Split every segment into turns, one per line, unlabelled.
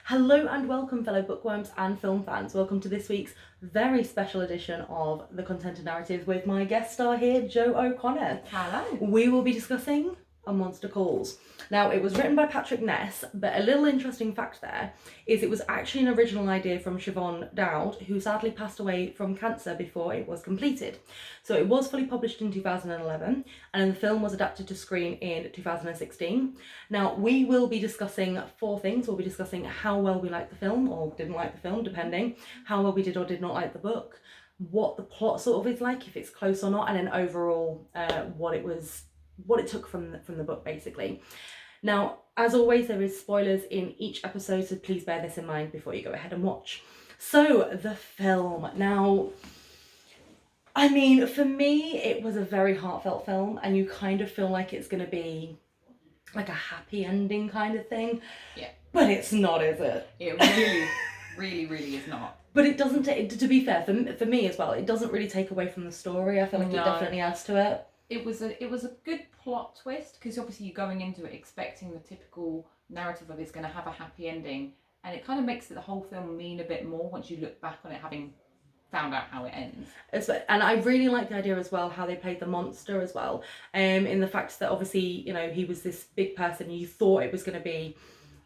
Hello and welcome, fellow bookworms and film fans. Welcome to this week's very special edition of The Content and Narrative with my guest star here, Jo O'Connor.
Hello.
We will be discussing A Monster Calls. Now, it was written by Patrick Ness, but a little interesting fact there is it was actually an original idea from Siobhan Dowd, who sadly passed away from cancer before it was completed. So it was fully published in 2011, and the film was adapted to screen in 2016. Now, we will be discussing four things. We'll be discussing how well we liked the film, or didn't like the film, depending, how well we did or did not like the book, what the plot sort of is like, if it's close or not, and then overall what it took from the book, basically. Now, as always, there is spoilers in each episode, so please bear this in mind before you go ahead and watch. So, the film. Now, I mean, for me, it was a very heartfelt film, and you kind of feel like it's going to be like a happy ending kind of thing.
Yeah.
But it's not, is it?
It really is not.
But it doesn't, to be fair, for me as well, it doesn't really take away from the story. I feel like it definitely adds to it.
It was a good plot twist, because obviously you're going into it expecting the typical narrative of it's going to have a happy ending, and it kind of makes the whole film mean a bit more once you look back on it having found out how it ends.
And I really like the idea as well how they played the monster as well, in the fact that obviously, you know, he was this big person, you thought it was going to be,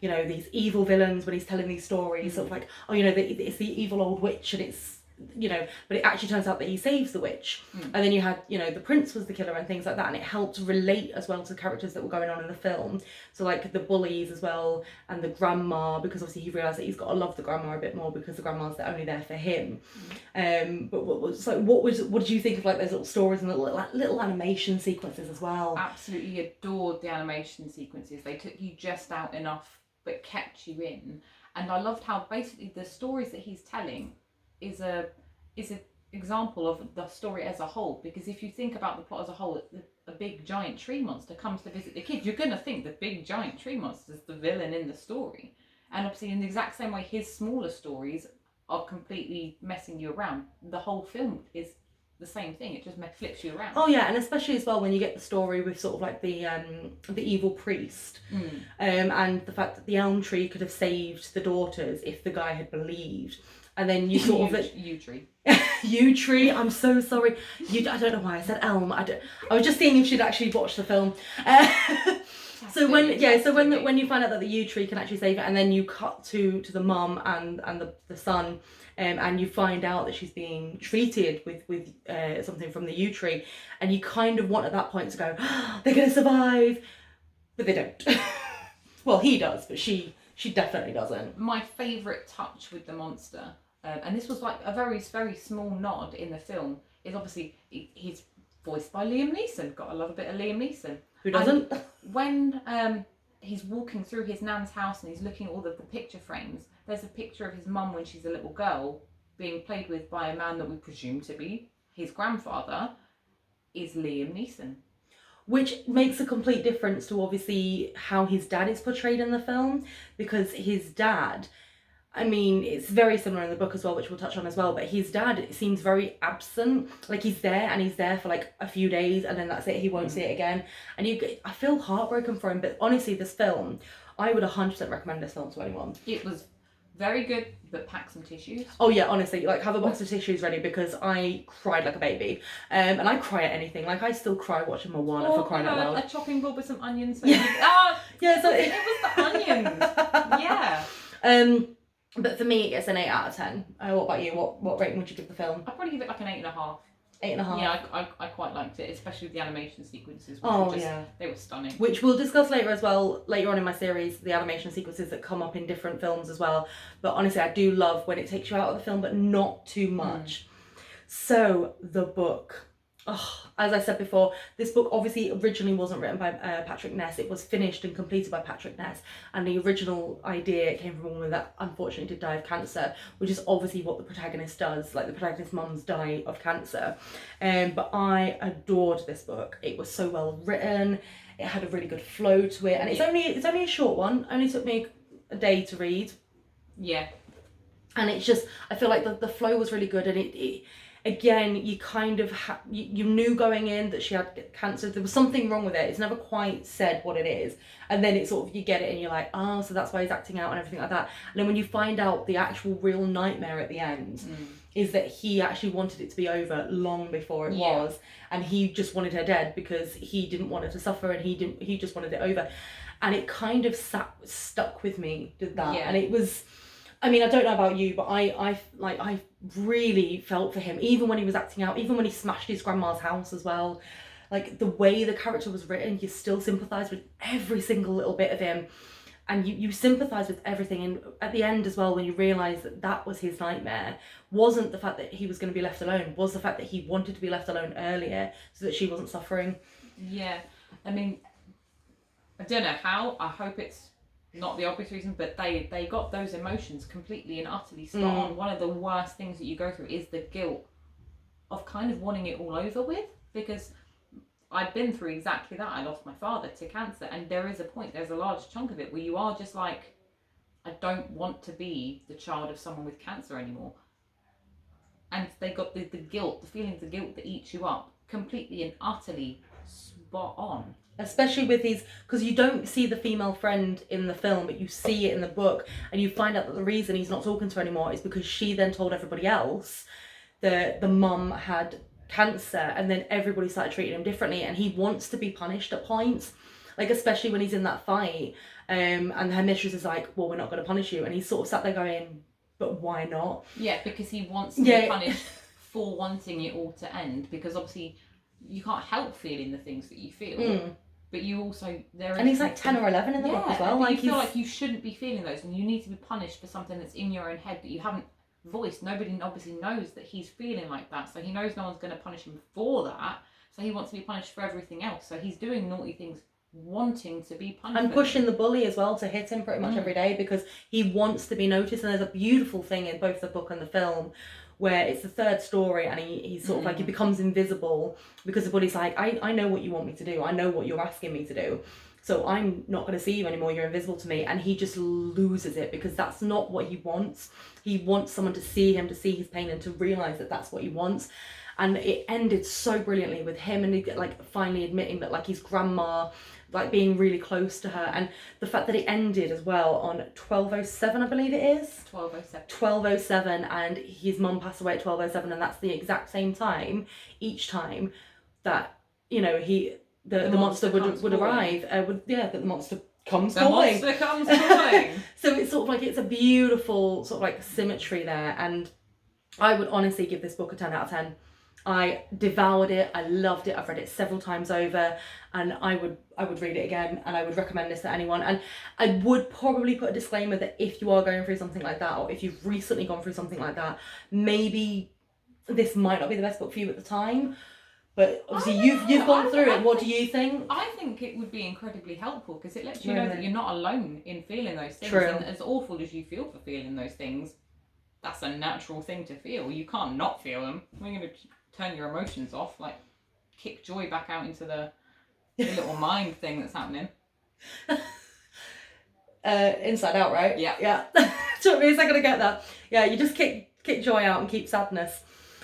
you know, these evil villains when he's telling these stories, sort of like, oh, you know, it's the evil old witch, and it's, you know, but it actually turns out that he saves the witch. And then you had, you know, the prince was the killer and things like that, and it helped relate as well to the characters that were going on in the film. So like the bullies as well, and the grandma, because obviously he realised that he's got to love the grandma a bit more because the grandma's only there for him. But what did you think of like those little stories and little animation sequences as well?
Absolutely adored the animation sequences. They took you just out enough but kept you in. And I loved how basically the stories that he's telling is an example of the story as a whole, because if you think about the plot as a whole, a big giant tree monster comes to visit the kids, you're going to think the big giant tree monster is the villain in the story. And obviously in the exact same way his smaller stories are completely messing you around, the whole film is the same thing. It just flips you around.
Oh yeah, and especially as well when you get the story with sort of like the evil priest, and the fact that the elm tree could have saved the daughters if the guy had believed. And then you sort of...
Yew tree.
Yew tree, I'm so sorry. I don't know why I said elm. I was just seeing if she'd actually watched the film. So when you find out that the yew tree can actually save it, and then you cut to the mum and the son, and you find out that she's being treated with something from the yew tree, and you kind of want at that point to go, oh, they're going to survive, but they don't. Well, he does, but she definitely doesn't.
My favourite touch with the monster, and this was like a very, very small nod in the film, is obviously he's voiced by Liam Neeson. Gotta love a bit of Liam Neeson.
Who doesn't?
And when he's walking through his nan's house and he's looking at all of the picture frames, there's a picture of his mum when she's a little girl being played with by a man that we presume to be his grandfather, is Liam Neeson.
Which makes a complete difference to obviously how his dad is portrayed in the film, because his dad, I mean, it's very similar in the book as well, which we'll touch on as well, but his dad seems very absent. Like he's there and he's there for like a few days and then that's it, he won't see it again. And I feel heartbroken for him, but honestly, this film, I would 100% recommend this film to anyone.
It was very good, but pack some tissues.
Oh yeah, honestly, like have a box of tissues ready, because I cried like a baby. And I cry at anything. Like I still cry watching Moana for crying out loud.
A chopping board with some onions. So
yeah, so
it was the onions. Yeah.
But for me, it's an 8 out of 10. What about you? What rating would you give the film?
I'd probably give it like an 8.5.
8.5.
Yeah, I quite liked it, especially the animation sequences. They were stunning.
Which we'll discuss later on in my series, the animation sequences that come up in different films as well. But honestly, I do love when it takes you out of the film, but not too much. So, the book. Oh, as I said before, this book obviously originally wasn't written by Patrick Ness. It was finished and completed by Patrick Ness, and the original idea came from a woman that unfortunately did die of cancer, which is obviously what the protagonist does. Like the protagonist's mums die of cancer, but I adored this book. It was so well written. It had a really good flow to it, and it's only a short one. Only took me a day to read.
Yeah,
and it's just, I feel like the flow was really good, and it again, you kind of you knew going in that she had cancer. There was something wrong with it. It's never quite said what it is, and then it's sort of, you get it and you're like, oh, so that's why he's acting out and everything like that. And then when you find out the actual real nightmare at the end is that he actually wanted it to be over long before it was, and he just wanted her dead because he didn't want her to suffer, and he just wanted it over. And it kind of stuck with me, did that. And it was, I mean, I don't know about you, but I really felt for him, even when he was acting out, even when he smashed his grandma's house as well. Like, the way the character was written, you still sympathise with every single little bit of him, and you sympathise with everything. And at the end as well, when you realise that that was his nightmare, wasn't the fact that he was going to be left alone, was the fact that he wanted to be left alone earlier so that she wasn't suffering.
Yeah, I mean, I don't know how, I hope it's not the obvious reason, but they got those emotions completely and utterly spot on. One of the worst things that you go through is the guilt of kind of wanting it all over with, because I've been through exactly that. I lost my father to cancer, and there's a large chunk of it where you are just like, I don't want to be the child of someone with cancer anymore. And they got the guilt, the feelings of guilt that eats you up, completely and utterly spot on.
Especially with his, because you don't see the female friend in the film, but you see it in the book, and you find out that the reason he's not talking to her anymore is because she then told everybody else that the mum had cancer, and then everybody started treating him differently, and he wants to be punished at points, like especially when he's in that fight, and her mistress is like, well, we're not going to punish you, and he's sort of sat there going, but why not?
Yeah, because he wants to be punished for wanting it all to end, because obviously you can't help feeling the things that you feel, but you also
and he's like 10 or 11 in the book as well,
like
you
feel like you shouldn't be feeling those, and you need to be punished for something that's in your own head that you haven't voiced. Nobody obviously knows that he's feeling like that, so he knows no one's going to punish him for that, so he wants to be punished for everything else, so he's doing naughty things wanting to be punished,
and pushing the bully as well to hit him pretty much every day because he wants to be noticed. And there's a beautiful thing in both the book and the film where it's the third story, and he's sort of like, he becomes invisible because the bully's like, I know what you want me to do, I know what you're asking me to do, so I'm not going to see you anymore, you're invisible to me. And he just loses it because that's not what he wants. He wants someone to see him, to see his pain, and to realise that that's what he wants. And it ended so brilliantly with him and like finally admitting that like his grandma, like being really close to her, and the fact that it ended as well on 1207, I believe it is 1207, and his mum passed away at 1207, and that's the exact same time each time that, you know, the monster would arrive, that the monster comes calling.
The monster comes calling.
So it's sort of like, it's a beautiful sort of like symmetry there, and I would honestly give this book a 10 out of 10. I devoured it, I loved it, I've read it several times over, and I would read it again, and I would recommend this to anyone. And I would probably put a disclaimer that if you are going through something like that, or if you've recently gone through something like that, maybe this might not be the best book for you at the time. But obviously you've gone through it. What do you think?
I think it would be incredibly helpful because it lets you know that you're not alone in feeling those things.
True.
And as awful as you feel for feeling those things, that's a natural thing to feel. You can't not feel them. We're going to turn your emotions off, like kick joy back out into the little mind thing that's happening.
Inside Out, right?
Yeah.
Took me a second to get that. Yeah, you just kick joy out and keep sadness.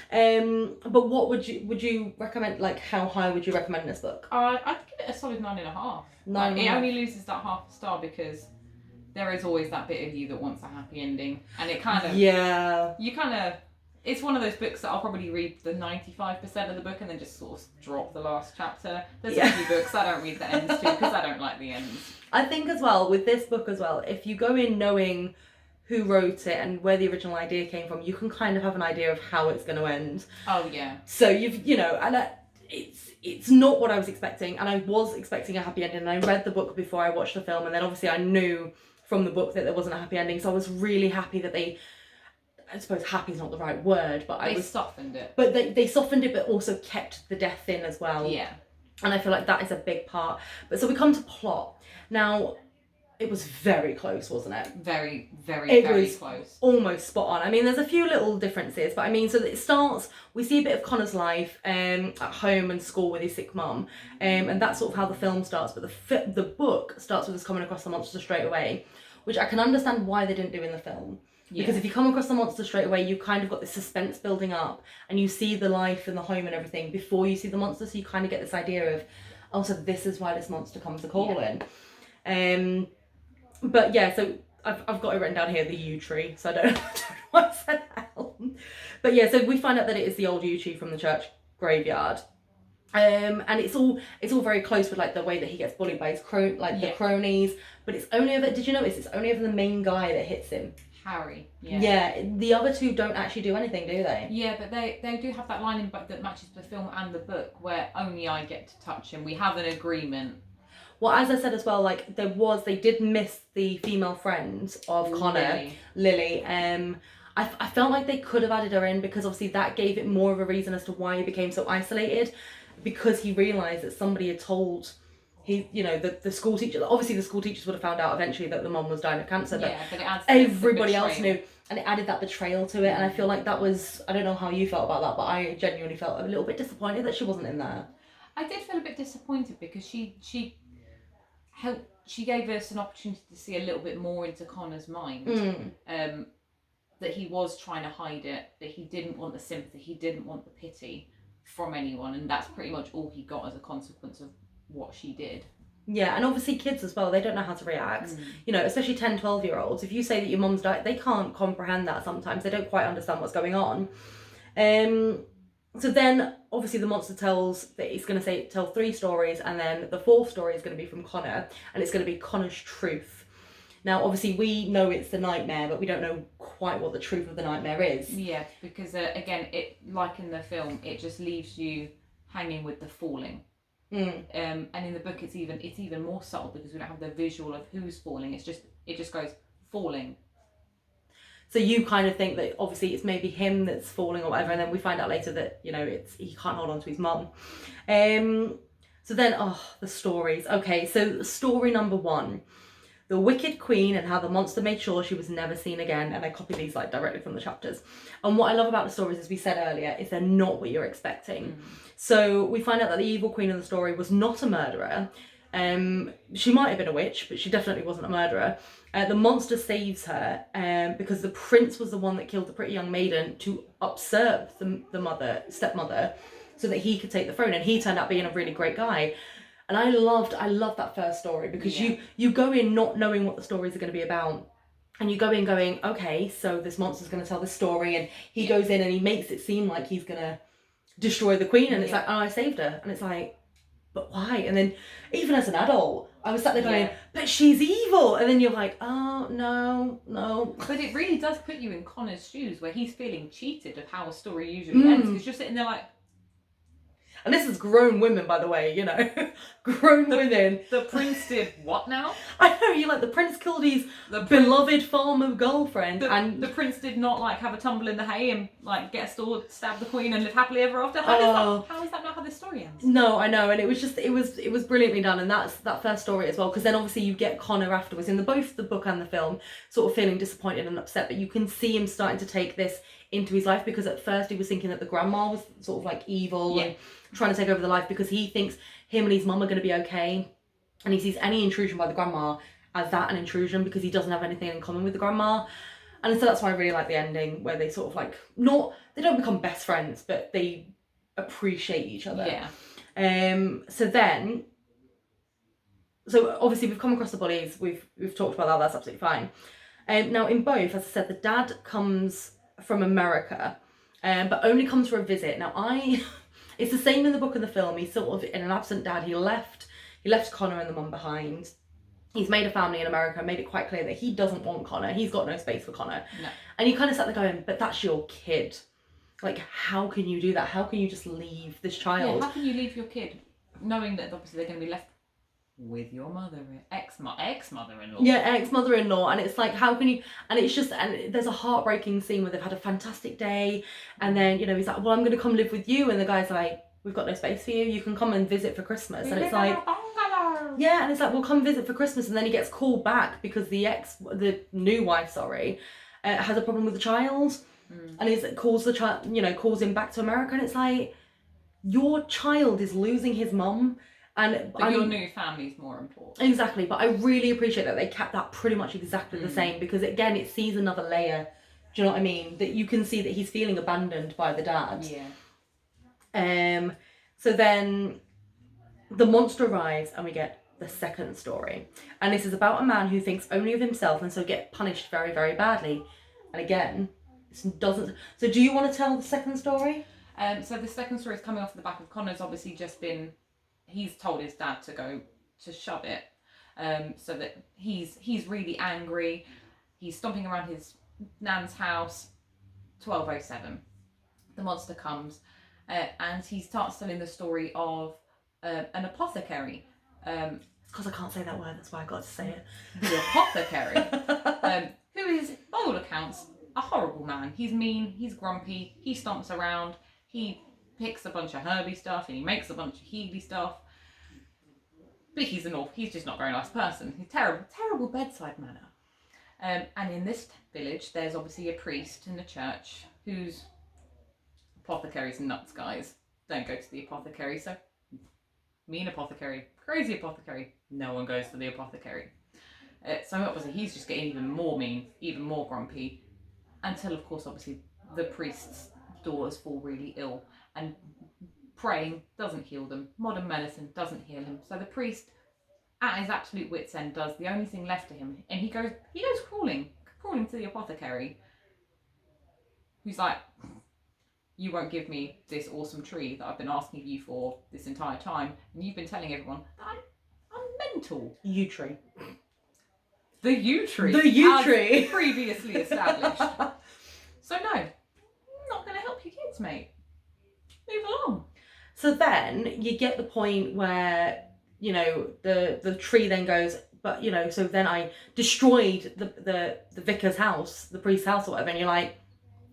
But what would you recommend? Like, how high would you recommend this book?
I'd give it a solid 9.5. It only loses that half a star because there is always that bit of you that wants a happy ending, and it kind of it's one of those books that I'll probably read the 95% of the book and then just sort of drop the last chapter. There's a few books I don't read the ends to because I don't like the ends.
I think as well with this book as well, if you go in knowing who wrote it and where the original idea came from, you can kind of have an idea of how it's going to end.
Oh yeah.
So it's not what I was expecting, and I was expecting a happy ending, and I read the book before I watched the film, and then obviously I knew from the book that there wasn't a happy ending, so I was really happy that I suppose happy is not the right word, but
they softened it.
But they softened it, but also kept the death in as well.
Yeah.
And I feel like that is a big part. But so we come to plot. Now, it was very close, wasn't it?
Very, very, very close.
Almost spot on. I mean, there's a few little differences, but I mean, so it starts, we see a bit of Connor's life at home and school with his sick mum, and that's sort of how the film starts. But the book starts with us coming across the monster straight away, which I can understand why they didn't do in the film. Because if you come across the monster straight away, you kind of got this suspense building up, and you see the life and the home and everything before you see the monster, so you kind of get this idea of, oh, so this is why this monster comes a calling. But yeah, so I've got it written down here, the yew tree, so I don't know why I said elm. But yeah, so we find out that it is the old yew tree from the church graveyard. And it's all very close with like the way that he gets bullied by his the cronies. But it's only ever, did you notice, it's only ever the main guy that hits him.
Harry.
Yeah, the other two don't actually do anything, do they?
Yeah, but they do have that line in book that matches the film and the book where only I get to touch him. We have an agreement.
Well, as I said as well, like they did miss the female friend of Connor, Lily. I felt like they could have added her in, because obviously that gave it more of a reason as to why he became so isolated, because he realised that somebody had told the school teacher. Obviously the school teachers would have found out eventually that the mum was dying of cancer, but
it adds
everybody else knew, and it added that betrayal to it. And I feel like that was, I don't know how you felt about that, but I genuinely felt a little bit disappointed that she wasn't in there.
I did feel a bit disappointed because she gave us an opportunity to see a little bit more into Connor's mind. That he was trying to hide it, that he didn't want the sympathy, he didn't want the pity from anyone, and that's pretty much all he got as a consequence of what she did.
Yeah, and obviously kids as well, they don't know how to react. Especially 10, 12-year-olds. If you say that your mum's died, they can't comprehend that sometimes. They don't quite understand what's going on. So then, obviously, the monster tells that he's going to tell 3 stories, and then the 4th story is going to be from Connor, and it's going to be Connor's truth. Now, obviously, we know it's the nightmare, but we don't know quite what the truth of the nightmare is.
Yeah, because again, it, like in the film, it just leaves you hanging with the falling. And in the book, it's even more subtle, because we don't have the visual of who's falling. It just goes falling.
So you kind of think that obviously it's maybe him that's falling or whatever, and then we find out later that he can't hold on to his mum. So then, the stories. Okay, so story number 1. The Wicked Queen and how the monster made sure she was never seen again. And I copied these like directly from the chapters. And what I love about the stories, as we said earlier, is they're not what you're expecting. So we find out that the evil queen in the story was not a murderer. She might have been a witch, but she definitely wasn't a murderer. The monster saves her because the prince was the one that killed the pretty young maiden to usurp the stepmother, so that he could take the throne. And he turned out being a really great guy. And I loved that first story, because you go in not knowing what the stories are going to be about. And you go in going, okay, so this monster's going to tell this story, and he goes in and he makes it seem like he's going to destroy the queen, and it's like, oh, I saved her. And it's like, but why? And then even as an adult, I was sat there going, but she's evil. And then you're like, oh, no.
But it really does put you in Connor's shoes, where he's feeling cheated of how a story usually ends, because you're sitting there like,
and this is grown women, by the way, grown women.
The prince did what now?
I know, you're like, the prince killed his beloved farmer girlfriend.
And the prince did not like have a tumble in the hay and like get a sword, stab the queen and live happily ever after. How is that not how this story ends?
No, I know, and it was brilliantly done, and that's that first story as well, because then obviously you get Connor afterwards in both the book and the film, sort of feeling disappointed and upset, but you can see him starting to take this into his life, because at first he was thinking that the grandma was sort of like evil and trying to take over the life, because he thinks him and his mum are going to be okay, and he sees any intrusion by the grandma as that an intrusion, because he doesn't have anything in common with the grandma. And so that's why I really like the ending, where they sort of like, they don't become best friends, but they appreciate each other. So obviously we've come across the bullies, we've talked about that, that's absolutely fine. Now in both, as I said, the dad comes from America, but only comes for a visit. Now it's the same in the book and the film. He's sort of in an absent dad. He left Connor and the mum behind. He's made a family in America, made it quite clear that he doesn't want Connor. He's got no space for Connor.
No.
And you kind of sat there going, but that's your kid. Like, how can you do that? How can you just leave this child?
Yeah, how can you leave your kid knowing that obviously they're going to be left with your ex-mother-in-law?
Yeah, ex-mother-in-law. And it's like, how can you... And it's just... And there's a heartbreaking scene where they've had a fantastic day. And then, he's like, well, I'm going to come live with you. And the guy's like, we've got no space for you. You can come and visit for Christmas. And it's like... Yeah, and it's like, well, come visit for Christmas. And then he gets called back because the new wife, has a problem with the child. And calls him back to America. And it's like, your child is losing his mum,
But your new family's more important.
Exactly, but I really appreciate that they kept that pretty much exactly the same, because again, it sees another layer. Do you know what I mean? That you can see that he's feeling abandoned by the dad.
Yeah.
So then the monster arrives and we get the second story. And this is about a man who thinks only of himself and so get punished very, very badly. And again, this doesn't... So do you want to tell the second story?
So the second story is coming off the back of Connor's obviously just been... He's told his dad to go to shove it. So that he's really angry. He's stomping around his nan's house. 12:07. The monster comes and he starts telling the story of an apothecary.
It's because I can't say that word, that's why I got to say it.
The apothecary, who is, by all accounts, a horrible man. He's mean, he's grumpy, he stomps around, he picks a bunch of herby stuff and he makes a bunch of healy stuff. But he's just not a very nice person. He's terrible bedside manner. And in this village, there's obviously a priest in the church who's... Apothecaries and nuts, guys. Don't go to the apothecary. So, mean apothecary, crazy apothecary. No one goes to the apothecary. So obviously he's just getting even more mean, even more grumpy, until of course obviously the priest's daughters fall really ill, and praying doesn't heal them. Modern medicine doesn't heal him. So the priest, at his absolute wit's end, does the only thing left to him, and he goes crawling to the apothecary, who's like, you won't give me this awesome tree that I've been asking you for this entire time, and you've been telling everyone that I'm mental.
Yew tree.
The yew tree.
The yew tree.
As previously established. So no, I'm not going to help your kids, mate. Move along.
So then you get the point where, you know, the tree then goes, but, you know, so then I destroyed the vicar's house, the priest's house or whatever, and you're like,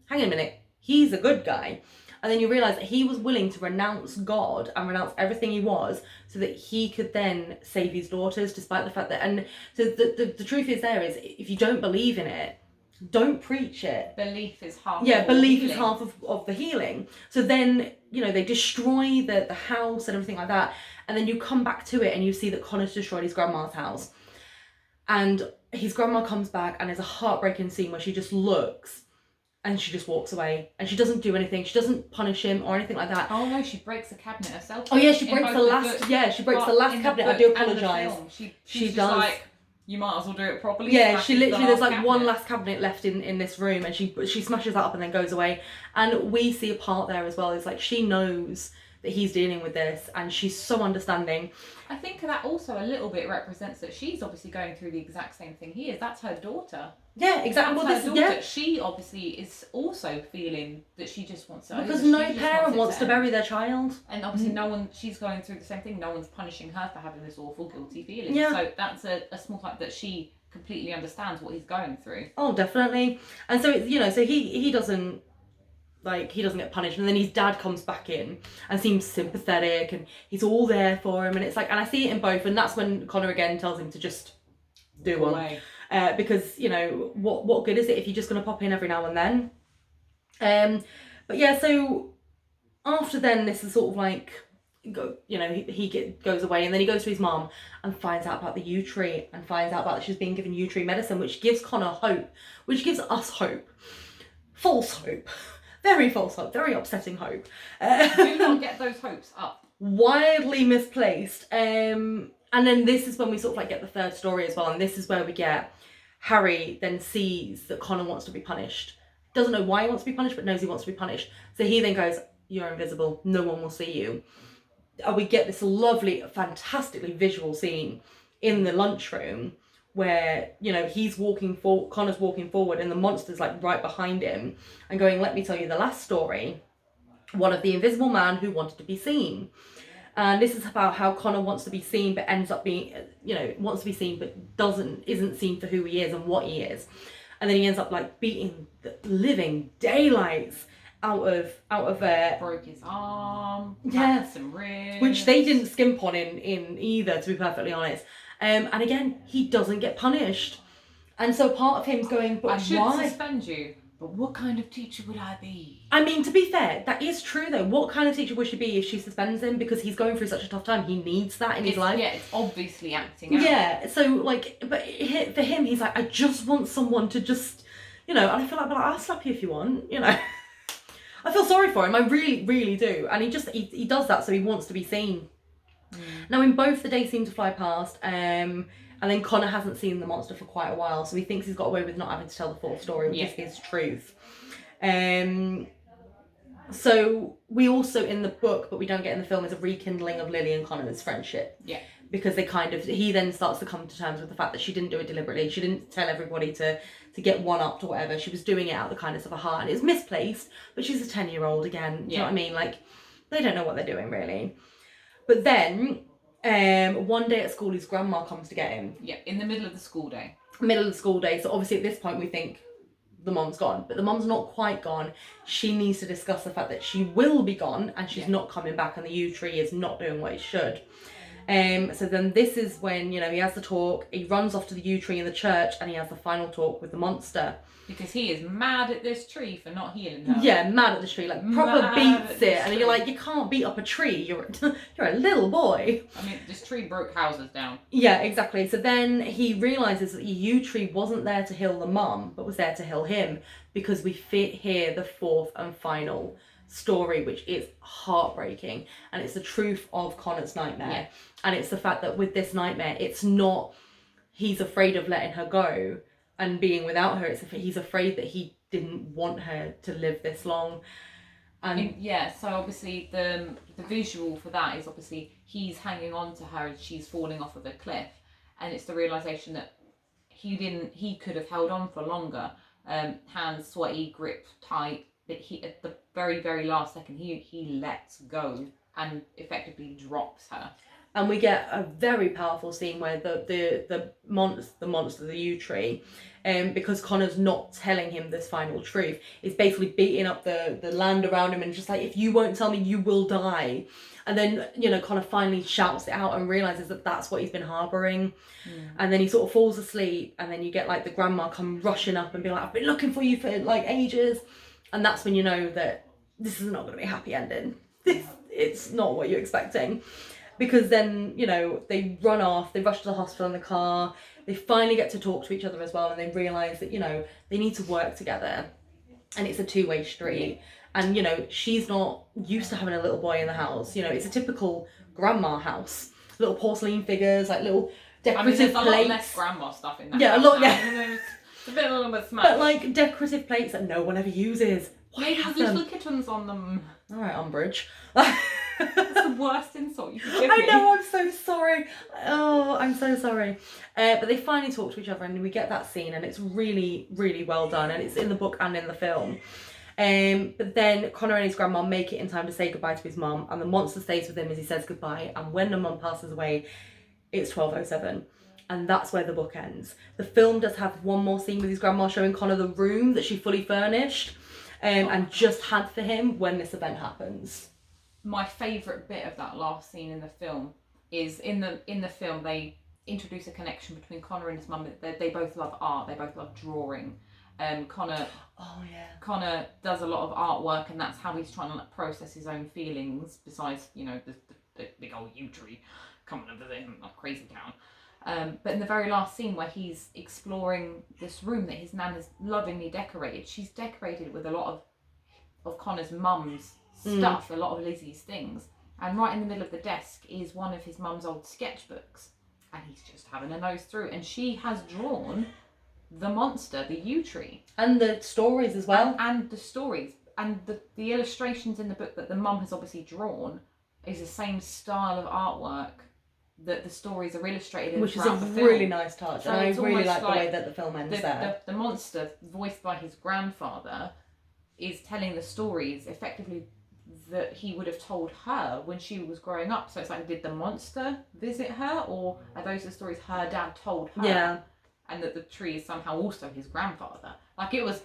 hang on a minute, he's a good guy. And then you realise that he was willing to renounce God and renounce everything he was so that he could then save his daughters, despite the fact that... And so the truth is there is, if you don't believe in it, don't preach it.
Belief is half
is half of the healing. So then, you know, they destroy the house and everything like that. And then you come back to it and you see that Connor's destroyed his grandma's house. And his grandma comes back and there's a heartbreaking scene where she just looks and she just walks away. And she doesn't do anything. She doesn't punish him or anything like that.
Oh no, she breaks the cabinet herself.
Oh yeah, she breaks the last cabinet. I do apologise.
She does. Like, you might as well do it properly.
Yeah, she literally, there's like one last cabinet left in this room, and she smashes that up and then goes away. And we see a part there as well. It's like she knows that he's dealing with this, and she's so understanding.
I think that also a little bit represents that she's obviously going through the exact same thing he is. That's her daughter.
Yeah, exactly.
That's her daughter. Yeah. She obviously is also feeling that she just wants to...
Because no parent wants to bury their child.
And obviously she's going through the same thing. No one's punishing her for having this awful, guilty feeling.
Yeah.
So that's a small fact that she completely understands what he's going through.
Oh, definitely. And so, it's, you know, so he doesn't... Like, he doesn't get punished, and then his dad comes back in and seems sympathetic, and he's all there for him, and it's like, and I see it in both, and that's when Connor again tells him to just do one. Because, you know, what good is it if you're just going to pop in every now and then? But yeah, so after then, this is sort of like, you know, he goes away, and then he goes to his mum and finds out about the yew tree, and finds out about that she's being given yew tree medicine, which gives Connor hope, which gives us hope. False hope. Very false hope, very upsetting hope.
Do not get those hopes up.
Wildly misplaced. And then this is when we sort of like get the third story as well. And this is where we get Harry then sees that Connor wants to be punished. Doesn't know why he wants to be punished, but knows he wants to be punished. So he then goes, you're invisible, no one will see you. And we get this lovely, fantastically visual scene in the lunchroom where, you know, Connor's walking forward and the monster's like right behind him and going, let me tell you the last story. One of the invisible man who wanted to be seen. And this is about how Connor wants to be seen but ends up being, you know, wants to be seen but isn't seen for who he is and what he is. And then he ends up like beating the living daylights out of
broke his arm,
yeah,
some ribs,
which they didn't skimp on in either, to be perfectly honest. And again, he doesn't get punished. And so part of him's going, but
I should
why?
suspend you, But what kind of teacher would I be?
I mean, to be fair, that is true though. What kind of teacher would she be if she suspends him? Because he's going through such a tough time. He needs that in his life.
Yeah, it's obviously acting out.
Yeah, so like, but for him, he's like, I just want someone to just, and I feel like, I'll slap you if you want, I feel sorry for him. I really, really do. And he does that so he wants to be seen. Now, in both, the days seem to fly past, and then Connor hasn't seen the monster for quite a while, so he thinks he's got away with not having to tell the full story, which is his truth. So we also, in the book, but we don't get in the film, is a rekindling of Lily and Connor's friendship.
Yeah.
Because he then starts to come to terms with the fact that she didn't do it deliberately. She didn't tell everybody to get one-upped or whatever. She was doing it out of the kindness of her heart. And it was misplaced, but she's a 10-year-old again. Do you know what I mean? Like, they don't know what they're doing, really. But then, one day at school, his grandma comes to get him.
Yeah, in the middle of the school day.
Middle of the school day. So obviously at this point we think the mom's gone. But the mom's not quite gone. She needs to discuss the fact that she will be gone and she's not coming back and the yew tree is not doing what it should. So then this is when, he has the talk. He runs off to the yew tree in the church and he has the final talk with the monster.
Because he is mad at this tree for not healing her.
Yeah, mad at the tree, like proper beats it. And you're like, you can't beat up a tree. You're a little boy.
I mean, this tree broke houses down.
Yeah, exactly. So then he realises that the yew tree wasn't there to heal the mum, but was there to heal him. Because we hear the fourth and final story, which is heartbreaking. And it's the truth of Connor's nightmare.
Yeah.
And it's the fact that with this nightmare, it's not he's afraid of letting her go and being without her. He's afraid that he didn't want her to live this long. And
so obviously the visual for that is obviously he's hanging on to her and she's falling off of a cliff, and it's the realization that he could have held on for longer. Hands sweaty, grip tight, but he at the very, very last second he lets go and effectively drops her. And
we get a very powerful scene where the monster, the yew tree, because Connor's not telling him this final truth, is basically beating up the land around him and just like, if you won't tell me, you will die. And then, Connor finally shouts it out and realises that that's what he's been harbouring. And then he sort of falls asleep, and then you get like the grandma come rushing up and be like, I've been looking for you for like ages. And that's when you know that this is not going to be a happy ending. It's not what you're expecting. Because then, they run off, they rush to the hospital in the car, they finally get to talk to each other as well, and they realise that, they need to work together. And it's a two-way street. And, she's not used to having a little boy in the house. It's a typical grandma house. Little porcelain figures, like little decorative plates.
There's a lot less grandma stuff in that.
Yeah,
house
a lot,
now.
yeah.
It's a little bit smashed.
But, like, decorative plates that no one ever uses. Why
have little kittens on them?
All right, Umbridge.
That's the worst insult you could give me.
I know, I'm so sorry. Oh, I'm so sorry. But they finally talk to each other and we get that scene, and it's really, really well done, and it's in the book and in the film. But then Connor and his grandma make it in time to say goodbye to his mum, and the monster stays with him as he says goodbye, and when the mum passes away, it's 12:07. And that's where the book ends. The film does have one more scene with his grandma showing Connor the room that she fully furnished and just had for him when this event happens.
My favourite bit of that last scene in the film is in the film they introduce a connection between Connor and his mum. They both love art, they both love drawing. Connor does a lot of artwork, and that's how he's trying to process his own feelings, besides, the big old yew tree coming over him like crazy town. But in the very last scene where he's exploring this room that his nan has lovingly decorated, she's decorated with a lot of Connor's mum's stuff, a lot of Lizzie's things. And right in the middle of the desk is one of his mum's old sketchbooks. And he's just having a nose through. And she has drawn the monster, the yew tree.
And the stories as well.
And the stories. And the illustrations in the book that the mum has obviously drawn is the same style of artwork that the stories are illustrated in.
Which is a really nice touch. So and I really like the way that the film ends there.
The monster, voiced by his grandfather, is telling the stories effectively that he would have told her when she was growing up. So it's like, did the monster visit her, or are those the stories her dad told her?
Yeah.
And that the tree is somehow also his grandfather. Like, it was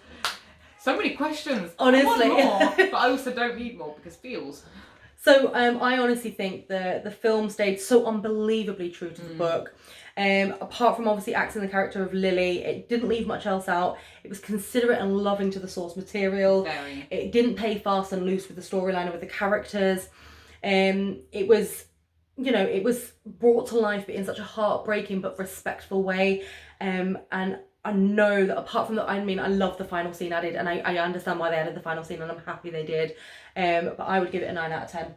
so many questions.
Honestly.
I want more, but I also don't need more because feels.
So I honestly think the film stayed so unbelievably true to the book. Apart from obviously acting the character of Lily, it didn't leave much else out. It was considerate and loving to the source material.
Very.
It didn't play fast and loose with the storyline or with the characters. It was, you know, it was brought to life, but in such a heartbreaking but respectful way. And I know that apart from that, I mean, I love the final scene added, and I understand why they added the final scene, and I'm happy they did. But I would give it a 9 out of 10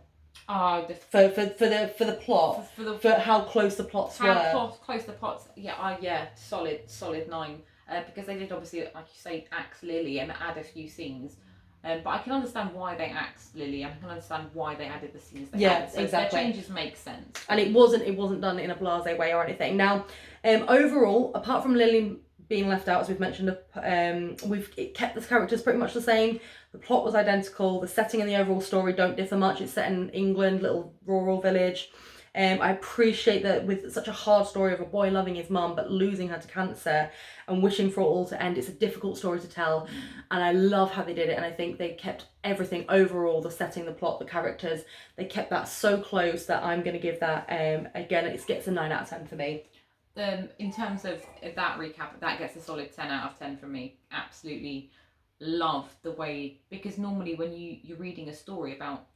Oh,
for the plot, for how close the plots were.
How close the plots. Yeah, solid 9. Because they did obviously, like you say, axe Lily and add a few scenes. But I can understand why they axed Lily, and I can understand why they added the scenes they added. So
exactly.
Their changes make sense.
And it wasn't done in a blasé way or anything. Now, overall, apart from Lily being left out, as we've mentioned, it kept the characters pretty much the same. The plot was identical. The setting and the overall story don't differ much. It's set in England, little rural village. I appreciate that with such a hard story of a boy loving his mum but losing her to cancer and wishing for it all to end, it's a difficult story to tell, and I love how they did it. And I think they kept everything overall, the setting, the plot, the characters, they kept that so close that I'm going to give that, again, it gets a 9 out of 10 for me.
In terms of that recap, that gets a solid 10 out of 10 from me. Absolutely love the way, because normally when you're reading a story about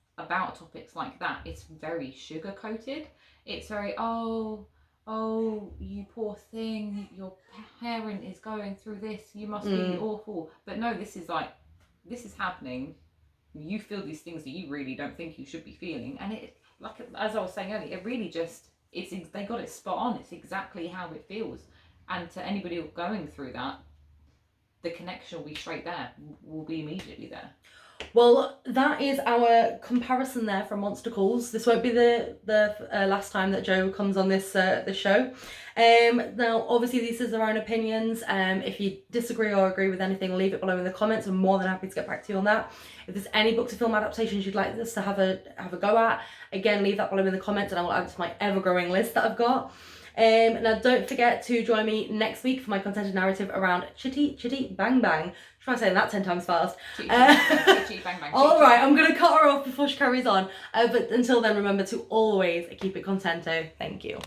topics like that, it's very sugar coated. It's very, oh, you poor thing, your parent is going through this, you must be awful. But no, this is happening. You feel these things that you really don't think you should be feeling, and it, like as I was saying earlier, it really just, they got it spot on. It's exactly how it feels, and to anybody going through that, the connection will be straight there, will be immediately there.
Well, that is our comparison there from Monster Calls. This won't be the last time that Jo comes on this show. Now, obviously, these are our own opinions. If you disagree or agree with anything, leave it below in the comments. I'm more than happy to get back to you on that. If there's any book to film adaptations you'd like us to have a go at, again, leave that below in the comments, and I will add it to my ever-growing list that I've got. Now don't forget to join me next week for my contented narrative around Chitty Chitty Bang Bang. Try saying that 10 times fast.
Chitty bang bang.
Alright, I'm going to cut her off before she carries on. But until then, remember to always keep it contento. Thank you.